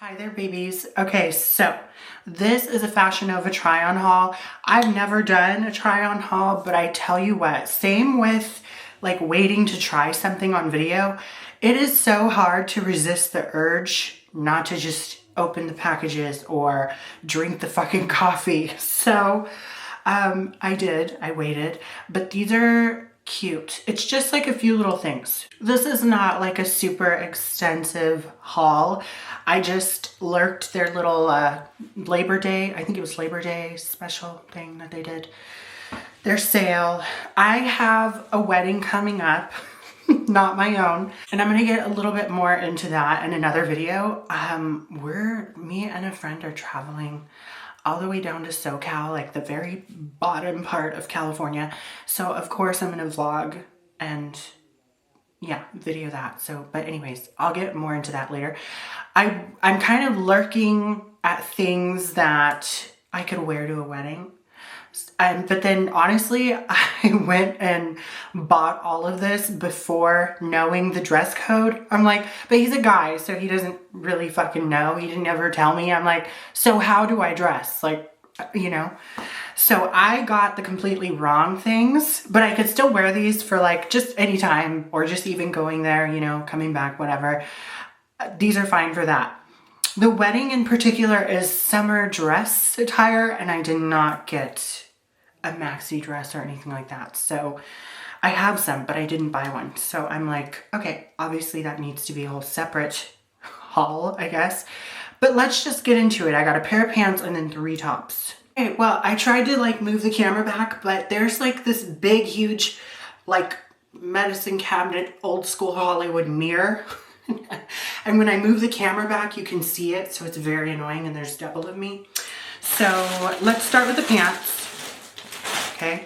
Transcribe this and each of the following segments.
Hi there, babies. Okay, so this is a Fashion Nova try-on haul. I've never done a try-on haul, but I tell you what, same with like waiting to try something on video. It is so hard to resist the urge not to just open the packages or drink the fucking coffee. So I waited, but these are cute. It's just like a few little things. This is not like a super extensive haul. I just lurked their little Labor Day, I think it was Labor Day special thing that they did. Their sale. I have a wedding coming up, not my own, and I'm gonna get a little bit more into that in another video. Me and a friend are traveling all the way down to SoCal, like the very bottom part of California. So of course I'm gonna vlog and yeah, video that. So, but anyways, I'll get more into that later. I'm kind of lurking at things that I could wear to a wedding. But then honestly, I went and bought all of this before knowing the dress code. I'm like, but he's a guy, so he doesn't really fucking know. He didn't ever tell me. I'm like, so how do I dress? Like, you know? So I got the completely wrong things, but I could still wear these for like just any time or just even going there, you know, coming back, whatever. These are fine for that. The wedding in particular is summer dress attire, and I did not get a maxi dress or anything like that. So I have some, but I didn't buy one. So I'm like, okay, obviously that needs to be a whole separate haul, I guess. But let's just get into it. I got a pair of pants and then 3 tops. Okay, well, I tried to like move the camera back, but there's like this big, huge, like medicine cabinet, old school Hollywood mirror. And when I move the camera back, you can see it. So it's very annoying and there's double of me. So let's start with the pants. Okay,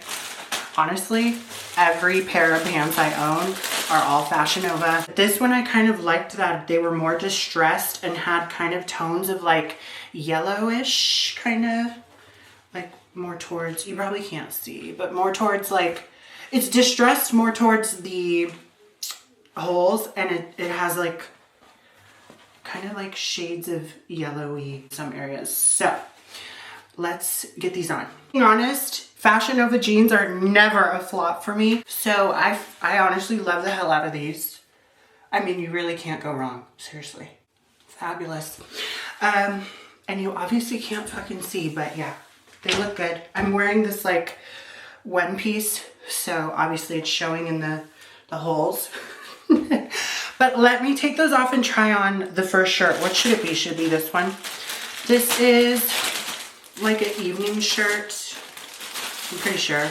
honestly, every pair of pants I own are all Fashion Nova. This one I kind of liked that they were more distressed and had kind of tones of like yellowish, kind of like more towards, you probably can't see, but more towards like, it's distressed more towards the holes, and it has like kind of like shades of yellowy in some areas. So let's get these on. Being honest, Fashion Nova jeans are never a flop for me. So I honestly love the hell out of these. I mean, you really can't go wrong. Seriously. Fabulous. And you obviously can't fucking see, but yeah, they look good. I'm wearing this like one piece, so obviously it's showing in the holes. But let me take those off and try on the first shirt. What should it be? Should it be this one? This is like an evening shirt. I'm pretty sure.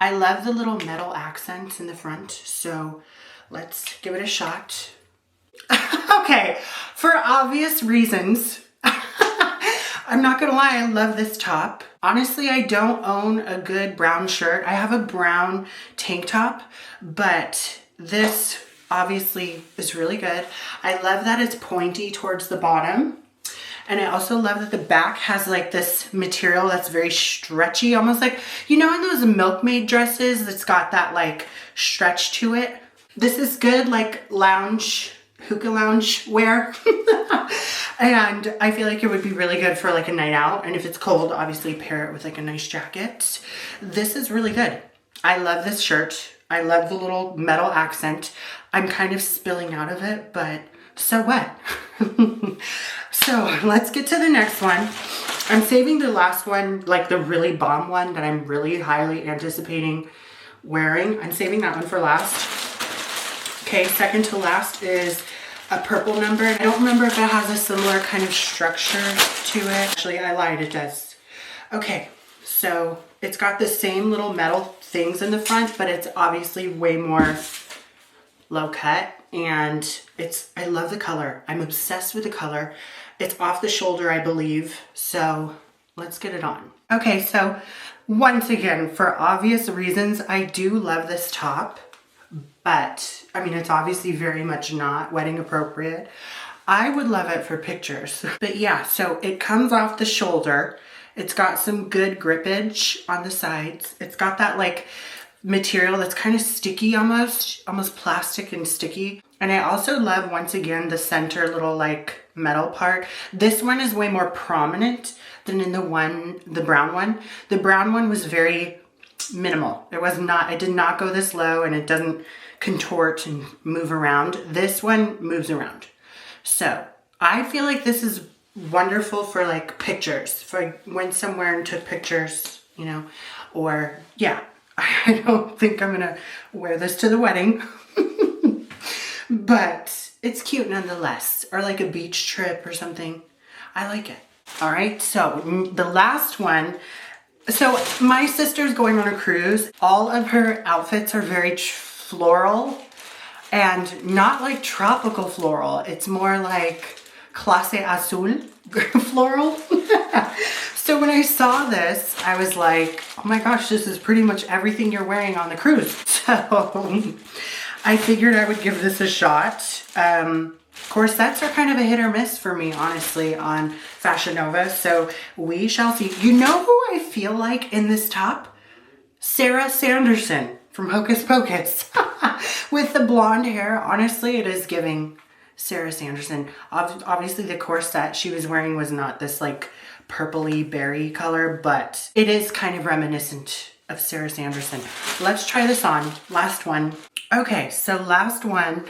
I love the little metal accents in the front, so let's give it a shot. Okay, for obvious reasons, I'm not gonna lie, I love this top. Honestly, I don't own a good brown shirt. I have a brown tank top, but this obviously is really good. I love that it's pointy towards the bottom. And I also love that the back has like this material that's very stretchy, almost like, you know, in those milkmaid dresses that's got that like stretch to it. This is good like lounge, hookah lounge wear. And I feel like it would be really good for like a night out. And if it's cold, obviously pair it with like a nice jacket. This is really good. I love this shirt. I love the little metal accent. I'm kind of spilling out of it, but so what? So let's get to the next one. I'm saving the last one, like the really bomb one that I'm really highly anticipating wearing. I'm saving that one for last. Okay, second to last is a purple number. I don't remember if it has a similar kind of structure to it. Actually, I lied, it does. Okay, so it's got the same little metal things in the front, but it's obviously way more low cut. And I love the color. I'm obsessed with the color. It's off the shoulder, I believe. So let's get it on. Okay, so once again, for obvious reasons, I do love this top, but I mean, it's obviously very much not wedding appropriate. I would love it for pictures. But yeah, so it comes off the shoulder. It's got some good grippage on the sides. It's got that like material that's kind of sticky almost plastic and sticky. And I also love, once again, the center little like metal part. This one is way more prominent than in the brown one. The brown one was very minimal. It did not go this low, and it doesn't contort and move around. This one moves around. So I feel like this is wonderful for like pictures. If I went somewhere and took pictures, you know, or yeah, I don't think I'm gonna wear this to the wedding. But it's cute nonetheless. Or like a beach trip or something. I like it. All right, so the last one. So my sister's going on a cruise. All of her outfits are very floral and not like tropical floral. It's more like clase azul floral. So when I saw this, I was like, oh my gosh, this is pretty much everything you're wearing on the cruise. So I figured I would give this a shot. Corsets are kind of a hit or miss for me, honestly, on Fashion Nova. So we shall see. You know who I feel like in this top? Sarah Sanderson from Hocus Pocus. With the blonde hair, honestly, it is giving Sarah Sanderson. Obviously, the corset she was wearing was not this like purpley berry color, but it is kind of reminiscent of Sarah Sanderson. Let's try this on. Last one. Okay, so last one.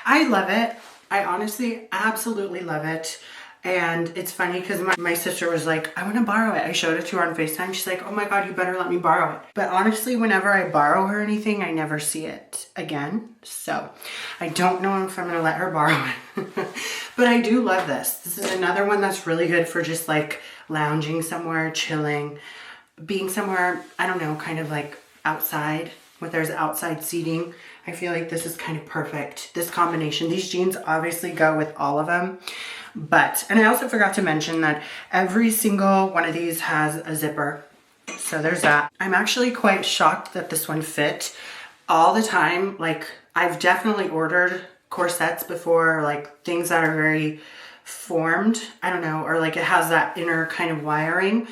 I love it. I honestly absolutely love it. And it's funny because my sister was like, I want to borrow it. I showed it to her on FaceTime. She's like, oh my God, you better let me borrow it. But honestly, whenever I borrow her anything, I never see it again. So I don't know if I'm going to let her borrow it. But I do love this. This is another one that's really good for just like lounging somewhere, chilling, being somewhere, I don't know, kind of like outside, where there's outside seating. I feel like this is kind of perfect. This combination, these jeans obviously go with all of them. But, and I also forgot to mention that every single one of these has a zipper. So there's that. I'm actually quite shocked that this one fit. All the time, like I've definitely ordered corsets before, like things that are very formed, I don't know, or like it has that inner kind of wiring.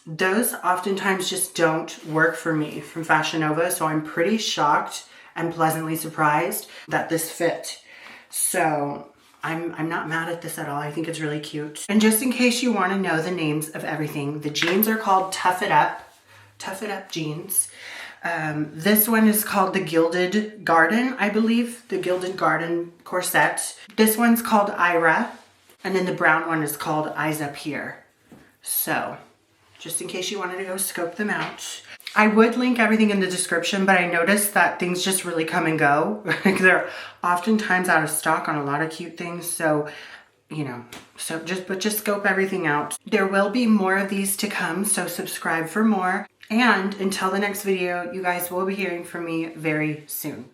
Those oftentimes just don't work for me from Fashion Nova. So I'm pretty shocked and pleasantly surprised that this fit. So I'm not mad at this at all. I think it's really cute. And just in case you want to know the names of everything, the jeans are called Tough It Up jeans. This one is called the Gilded Garden, I believe, the Gilded Garden corset. This one's called Ira, and then the brown one is called Eyes Up Here. So just in case you wanted to go scope them out. I would link everything in the description, but I noticed that things just really come and go. They're oftentimes out of stock on a lot of cute things. So, you know, just scope everything out. There will be more of these to come, so subscribe for more. And until the next video, you guys will be hearing from me very soon.